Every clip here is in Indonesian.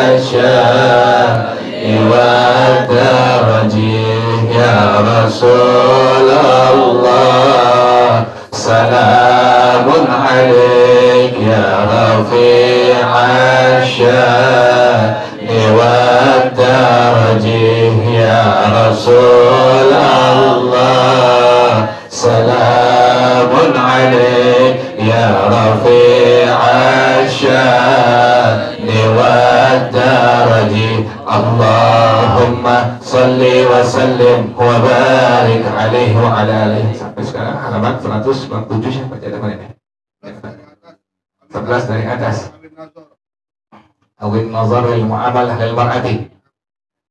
الشان والدرج يا رسول الله سلام عليك يا رفيع الشان والدرج يا رسول الله سلام عليك يا رفيع الشان والدرج اللهم صل وسلم وبارك عليه وعلى آله. Sampai sekarang halaman 197 ya, baca depan ini 11 dari atas. Awin nazar lil muamalah lil mar'ati.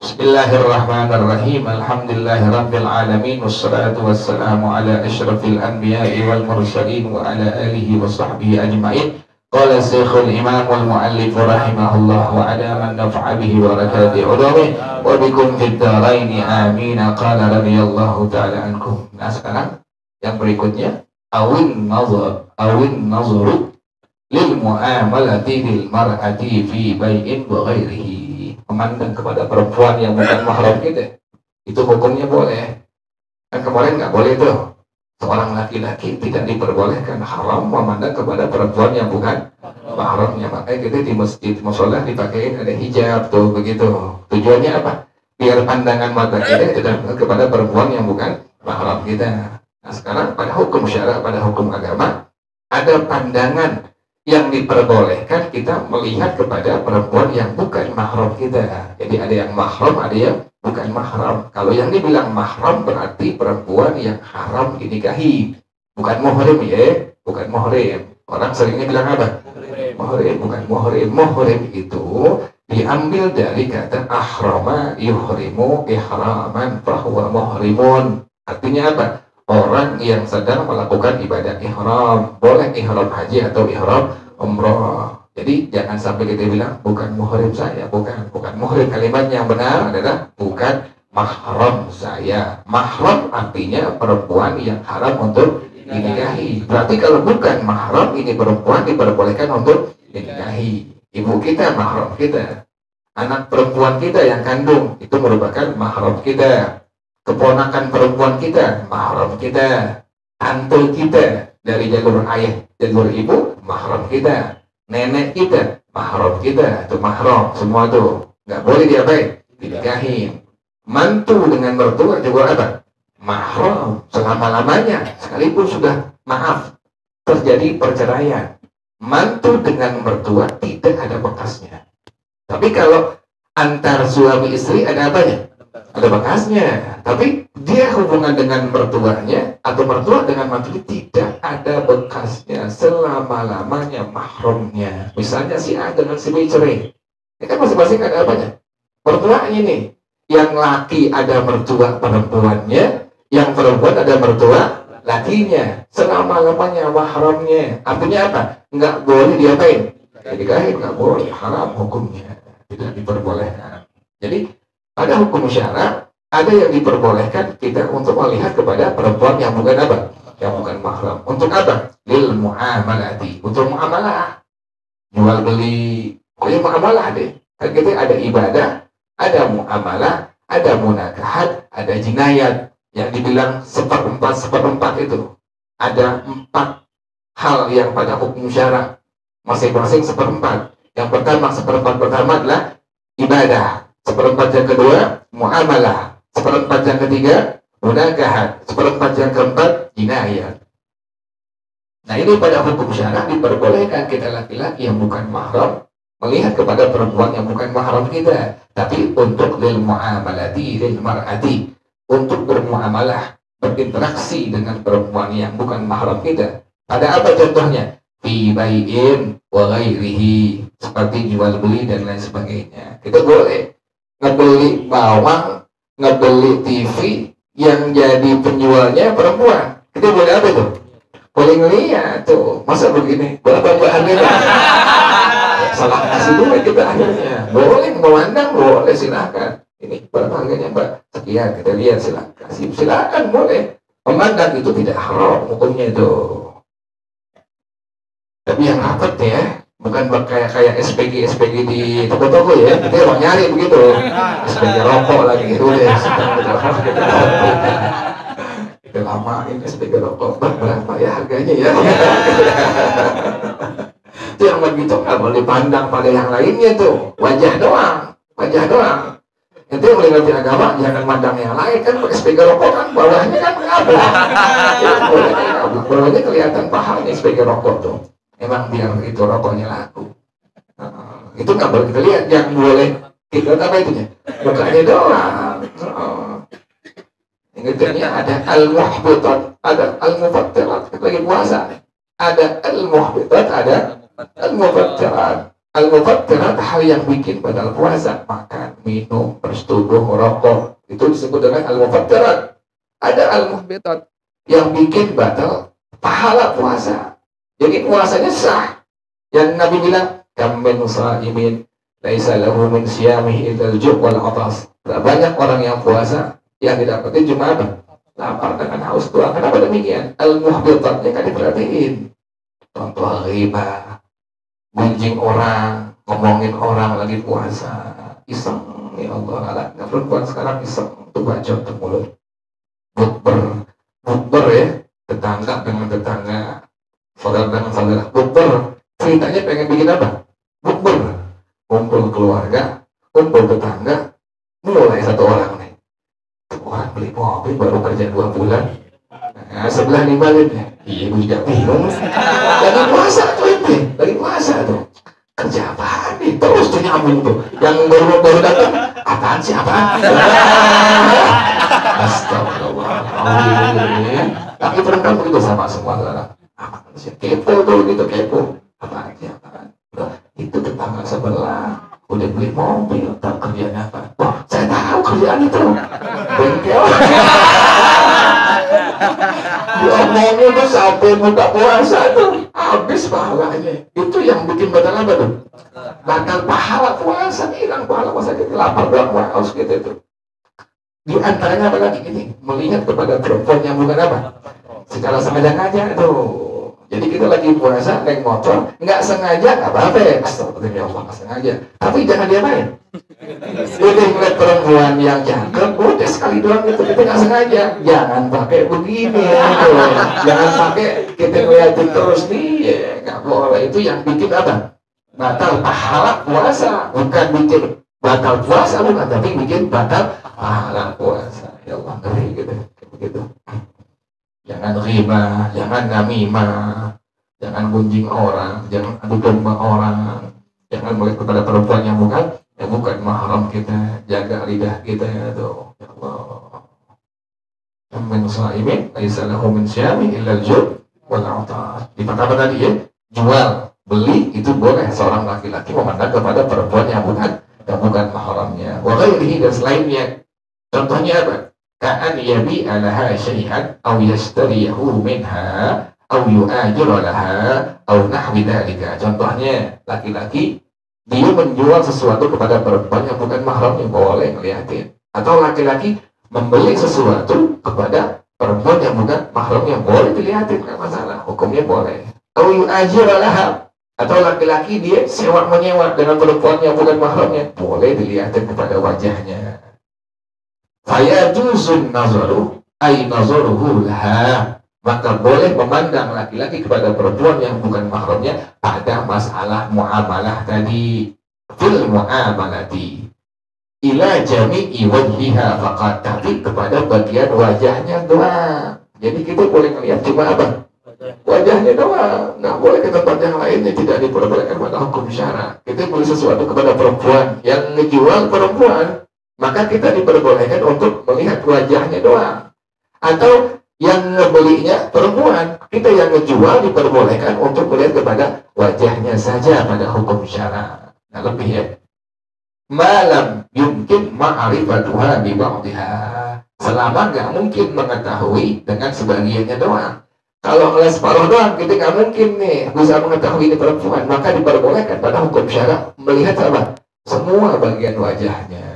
Bismillahirrahmanirrahim. Alhamdulillahi rabbil alamin wassalatu wassalamu ala asyrafil anbiya'i wal mursalin wa ala alihi wa sahbihi ajma'in. Qala Syekhul Imam wal Muallif rahimahullah wa ala man nafa'a bihi wa barakati ulumih wa bikum fid dharain amin. Qala radhiyallahu ta'ala ankum. Nah, sekarang yang berikutnya awin nazar lil muamalati lil mar'ati fi bai'in wa ghairihi. Memandang kepada perempuan yang bukan mahram kita, itu hukumnya boleh. Kan kemarin nggak boleh tuh, seorang laki-laki tidak diperbolehkan, haram memandang kepada perempuan yang bukan mahramnya. Makanya kita di masjid musola dipakein ada hijab tuh, begitu. Tujuannya apa? Biar pandangan mata kita tidak kepada perempuan yang bukan mahram kita. Nah, sekarang pada hukum syara, pada hukum agama, ada pandangan yang diperbolehkan kita melihat kepada perempuan yang bukan mahram kita. Jadi ada yang mahram, ada yang bukan mahram. Kalau yang dibilang mahram berarti perempuan yang haram dinikahi, bukan muhrim ya, bukan muhrim. Orang seringnya bilang apa? Muhrim, bukan muhrim. Muhrim itu diambil dari kata ahrama yuhrimu ihraman fahuwa muhrimun. Artinya apa? Orang yang sedang melakukan ibadah ihram, boleh ihram haji atau ihram umrah. Jadi jangan sampai kita bilang bukan muhrim saya, bukan muhrim. Kalimat yang benar adalah bukan mahram saya. Mahram artinya perempuan yang haram untuk dinikahi. Berarti kalau bukan mahram, ini perempuan diperbolehkan untuk dinikahi. Ibu kita mahram kita, anak perempuan kita yang kandung itu merupakan mahram kita. Keponakan perempuan kita, mahram kita. Tante kita dari jalur ayah, jalur ibu, mahram kita. Nenek kita, mahram kita. Itu mahram, semua tuh nggak boleh diapain? Dinikahin. Mantu dengan mertua juga apa? Mahram selama-lamanya, sekalipun sudah maaf terjadi perceraian. Mantu dengan mertua tidak ada bekasnya. Tapi kalau antar suami istri ada apanya? Ada bekasnya. Tapi dia hubungan dengan mertuanya atau mertua dengan mantu tidak ada bekasnya, selama-lamanya mahramnya. Misalnya si A dengan si B cerai, ya kan masing-masing ada apanya? Mertuanya nih. Yang laki ada mertua perempuannya, yang perempuan ada mertua lakinya, selama-lamanya mahramnya. Artinya apa? Nggak boleh diapain? Dinikahin, nggak boleh, haram hukumnya, tidak diperbolehkan. Jadi pada hukum syara ada yang diperbolehkan kita untuk melihat kepada perempuan yang bukan apa? Yang bukan mahram. Untuk apa? Lil muamalati, untuk muamalah, jual beli. Oh ya muamalah deh. Kan kita ada ibadah, ada muamalah, ada munakahat, ada jinayat. Yang dibilang seperempat itu. Ada 4 hal yang pada hukum syara masing-masing seperempat. Yang pertama, seperempat pertama adalah ibadah. Seperempat yang kedua, muamalah. Seperempat yang ketiga, munakahat. Seperempat yang keempat, jinayat. Nah ini pada hukum syara diperbolehkan kita laki-laki yang bukan mahram melihat kepada perempuan yang bukan mahram kita. Tapi untuk lil muamalati, lil mar'ati, untuk bermuamalah, berinteraksi dengan perempuan yang bukan mahram kita. Ada apa contohnya? Fi bai'in wa ghairihi, seperti jual beli dan lain sebagainya. Kita boleh ngebeli bawang, ngebeli TV yang jadi penjualnya perempuan. Kita boleh apa tuh? Boleh ngeliat tuh. Masa begini? Berapa harganya? Salah kasih duit kita akhirnya. Boleh memandang, boleh silakan. Ini berapa harganya Mbak? Sekian, kita lihat silakan. Silakan boleh. Memandang itu tidak haram hukumnya itu. Tapi yang rapat ya, Bukan kayak SPG di toko-toko ya, kita orang nyari begitu. SPG rokok lagi itu deh, kita lamain SPG rokok berapa ya harganya ya. Itu yang begitu nggak boleh dipandang pada yang lainnya tuh, wajah doang. Itu yang mengerti agama, jangan mandang yang lain kan. Pakai SPG rokok kan bawahnya kan ngablah, bawahnya kelihatan pahanya SPG rokok tuh. Emang biar itu rokoknya laku. Itu nggak boleh kita lihat. Yang boleh kita lihat apa itunya? Mukanya doang. Ingatnya ada al-muhbitat, ada al-mufattirat. Kita lagi puasa. Ada al-muhbitat, ada al-mufattirat. Al-mufattirat hal yang bikin batal puasa, makan, minum, bersetubuh, merokok. Itu disebut dengan al-mufattirat. Ada al-muhbitat yang bikin batal pahala puasa. Jadi puasanya sah. Yang Nabi bilang, kam min sha'imin laisa lahu min siyamihi illa al-ju' wal 'atas. Banyak orang yang puasa yang didapatin cuma apa? Lapar dengan haus doang. Kenapa demikian? Al-muhbitatnya kan diperhatiin. Contoh ghibah, gunjing orang, ngomongin orang lagi puasa, iseng. Ya Allah, nggak perempuan sekarang iseng tuh bacot tuh mulut. Bukber ya, tetangga dengan tetangga, saudara dengan saudara, bukber. Ceritanya pengen bikin apa? Bukber. Kumpul keluarga, kumpul tetangga, mulai satu orang nih. Orang beli mobil baru kerja 2 bulan. Nah, sebelah nimbalin ya. Iya, gue juga bingung. Lagi puasa tuh itu, lagi puasa tuh. Kerja apaan nih? Terus tuh nyambung tuh. Yang baru datang, apaan sih apaan? Astagfirullah. Tapi perempuan begitu sama semua orang. Apaan sih? Kepo tuh gitu, kepo. Apaan sih apaan? Itu tetangga sebelah. Udah beli mobil, tak kerjanya apa? Wah, saya tahu kerjaan itu. Bengkel. Diomongin tuh sampai buka puasa tuh habis pahalanya. Itu yang bikin batal apa tuh? Batal pahala puasa, hilang pahala puasa. Kita lapar doang, haus gitu itu. Di antaranya apa lagi ini? Melihat kepada perempuan yang bukan apa? Secara sengaja tuh. Jadi kita lagi puasa naik motor, nggak sengaja nggak apa-apa ya. Astagfirullah, Allah nggak sengaja. Tapi jangan diapain. Udah ngeliat perempuan yang cakep, udah sekali doang itu kita nggak sengaja. Jangan pakai begini, jangan pakai kita ngeliatin terus nih, nggak boleh. Itu yang bikin apa? Batal pahala puasa, bukan bikin batal puasa bukan, tapi bikin batal pahala puasa. Ya Allah, ngeri gitu, begitu. Jangan ghibah, jangan namimah, jangan gunjing orang, jangan adu domba orang, jangan melihat kepada perempuan yang bukan mahram kita. Jaga lidah kita ya tuh. Ya Allah. Min sha'imin laisa lahu min siyami illa al-ju' wal 'atas. Di apa tadi ya? Jual, beli itu boleh seorang laki-laki memandang kepada perempuan yang bukan mahramnya. Wa ghairihi, dan selainnya. Contohnya apa? Ka'an yabi'a laha syai'an aw yashtariyahu minha aw yu'ajiru laha aw nahwi dzalika. Contohnya laki-laki dia menjual sesuatu kepada perempuan yang bukan mahramnya, boleh ngeliatin. Atau laki-laki membeli sesuatu kepada perempuan yang bukan mahramnya, boleh dilihatin, nggak masalah, hukumnya boleh. Aw yu'ajiru laha, atau laki-laki dia sewa menyewa dengan perempuan yang bukan mahramnya, boleh dilihatin kepada wajahnya. Fayajuzun nazaru ay nazaruhu laha, maka boleh memandang laki-laki kepada perempuan yang bukan mahramnya pada masalah muamalah tadi. Fil muamalati ila jami'i wajhiha faqat, tapi kepada bagian wajahnya doang. Jadi kita boleh melihat cuma apa? Wajahnya doang, nggak boleh ke tempat yang lainnya, tidak diperbolehkan pada hukum syara. Kita beli sesuatu kepada perempuan yang ngejual perempuan, maka kita diperbolehkan untuk melihat wajahnya doang. Atau yang ngebelinya perempuan, kita yang ngejual diperbolehkan untuk melihat kepada wajahnya saja pada hukum syara. Nah lebih ya, malam yumkin ma'rifatuha bi ba'dihha, selama nggak mungkin mengetahui dengan sebagiannya doang. Kalau ngeliat separuh doang, kita nggak mungkin nih bisa mengetahui ini perempuan, maka diperbolehkan pada hukum syara melihat apa? Semua bagian wajahnya.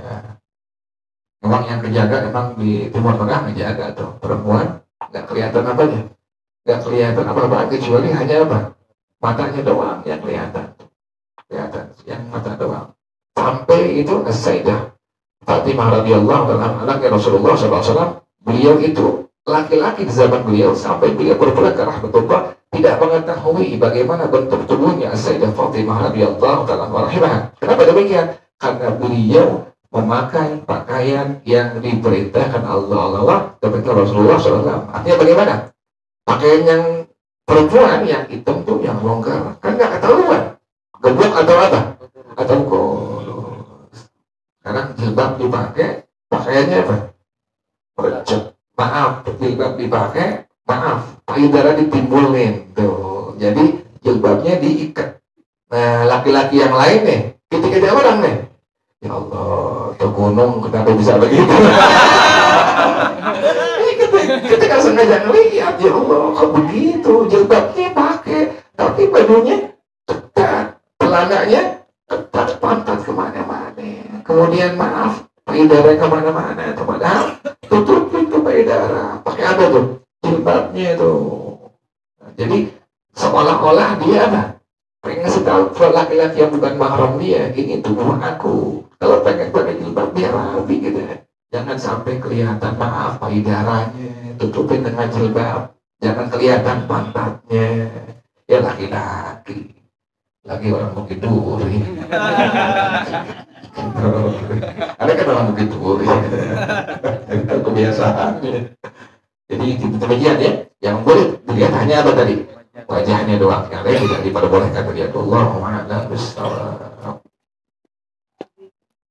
Memang yang kejaga emang di Timur Tengah menjaga tuh perempuan nggak kelihatan apanya, nggak kelihatan apa-apa kecuali hanya apa? Matanya doang yang kelihatan. kelihatan yang mata doang. Sampai itu As-Sayyidah Fatimah radhiyallahu anha, anaknya Rasulullah SAW, beliau itu laki-laki di zaman beliau sampai beliau berpulang ke rahmatullah tidak mengetahui bagaimana bentuk tubuhnya As-Sayyidah Fatimah radhiyallahu anha. Kenapa demikian? Karena beliau memakai pakaian yang diperintahkan Allah kepada Rasulullah SAW. Artinya bagaimana? Pakaian yang perempuan yang hitam tuh yang longgar, kan nggak ketahuan gemuk atau apa, atau kurus. Sekarang jilbab dipakai, pakaiannya apa? Recep. Maaf, jilbab dipakai, maaf, payudara ditimbulin tuh. Jadi jilbabnya diikat. Nah, laki-laki yang lain nih, ketika orang nih, ya Allah, ke gunung kenapa bisa begitu? Ketika sengaja ngelihat, ya Allah, kok begitu? Jilbabnya pakai, tapi bajunya ketat, celananya ketat, pantat kemana-mana. Kemudian maaf, payudara kemana-mana. Padahal tutup pintu payudara, pakai apa tuh? Jilbabnya tuh. Nah, jadi seolah-olah dia apa? Pengen ngasih tahu ke laki-laki yang bukan mahram dia, ini tubuh aku. Kalau pengen pakai jilbab dia rapi gitu ya. Jangan sampai kelihatan, maaf, payudaranya, tutupin dengan jilbab. Jangan kelihatan pantatnya. Ya laki-laki. Lagi orang Bukit Duri. Ada kan orang Bukit Duri. Itu kebiasaannya. Jadi demikian ya. Yang boleh dilihat hanya apa tadi? Wajahnya doang. Yang lain tidak diperbolehkan terlihat. Allahumma a'lam bishawab.